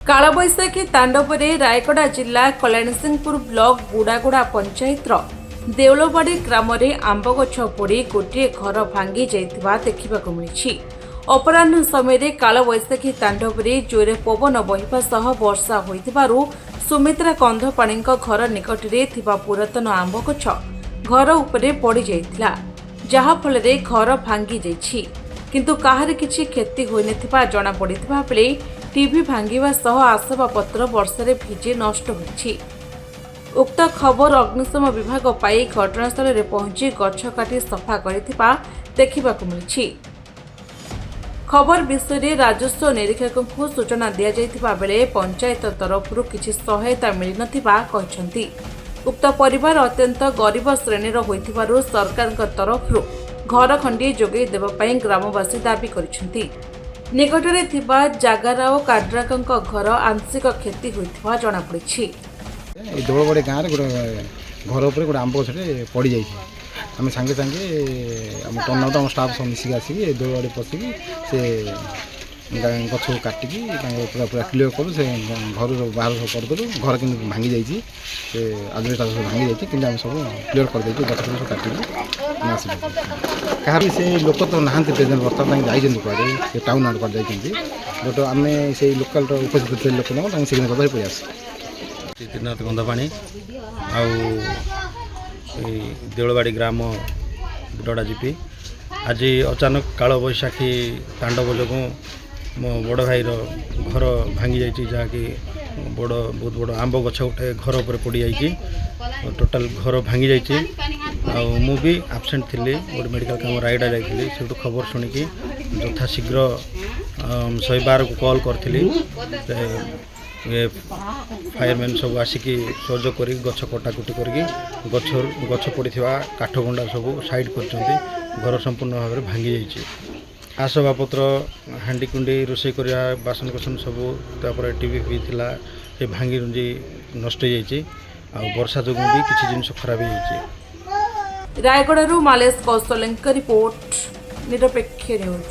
कालबैशाखी तांडवरे रायगड़ा जिला कल्याणसिंहपुर ब्लॉक बुड़ागुड़ा पंचायतर देउलबाड़ी ग्राम आंब गछ पोड़ी गोटे घर भांगी जाइथिबा देखिबाकु मिलिछि। अपराह्न समय कालबैशाखी तांडवरे जोरे पवन बहिबा सह वर्षा होइथिबारु सुमित्रा कंधपाणीଙ୍କ घर निकटरे थिबा पुरातन आंब गछ घर उपरे पड़ी जाइथिला, जहा फलरे घर भांगी जाइछि, किंतु काहार किछि क्षति होई नथिबा जणा पड़िथिबा बेले टीवी भांगिबा सह आसबाबपत्र वर्षारे भिजी नष्ट होइछि। उक्त खबर अग्निशम विभाग पाई घटनास्थल में पहुंची गछ काटी सफा करिथिबा देखिबाकु मिलिछि। खबर विषय राजस्व निरीक्षक सूचना दिया जाइथिबा बेले पंचायत तरफरु किछि सहायता मिली नथिबा कहिसंती। उक्त परिवार अत्यंत गरीब श्रेणीर होइथिबारु सरकारक तरफरु घर खंडी जोगै देबा पई ग्रामवासी दाबी करिसंती। निकटरे थिबा जागाराव काड्राकଙ୍କ घर आंशिक क्षति होइथिबा जणा पड़िछि। देवलबाड़ी गाँव में गोटे घर उपर गोटे आंब गछे पड़ जाइए। आम सांगे सांगे आम टर्न आउट आम स्टाफ सब मिसिक आसिक देवलबाड़ी पशिक से गछ को काटिकी पूरा पूरा क्लीयर करूँ से घर बाहर सब करदेलु। घर कि भांगी जाइए आजबेस्ट सब भांगी जाइए कि सब क्लीयर करदे गछ सब काटिकी आस कह से लोक तो नहांती प्रेजेंट बर्तमान जाइए कड़े टाउन आड़ कर जाइए बट आम से लोकाल उपस्थित लोक ना से पड़े आस तीर्थनाथ कंधपाणी देउलबाड़ी ग्राम बुडड़ा जीपी आज अचानक काल बैशाखी तांडव जो मो बड़ भाईर घर भांगी जाइए जहाँकि बहुत बड़ आंब गछ गोटे घर उपर पड़ी जाइए टोटाल घर भांगी जाइए। मु भी आबसेंट थी गोटे मेडिकल काम रायगड़ा जाइए से खबर शुणिकी यथाशीघ्र 112 को कॉल करी फायरमैन सब आसिकी सहयोग कर गछ कटाकुटी कर गछ पड़ी काठ गंडा सब साइड कर घर संपूर्ण भाव में भांगी जाइए। आसबाबपत्र हांडी कुंडी रोषे करवा बासन कुसन सब टीवी भी थिला से भांगी रुंजी नष्ट हो जाइए। वर्षा जो भी किसी जिन खराब हो। रायगड़ा मालेश कौशल रिपोर्ट निरपेक्ष न्यूज।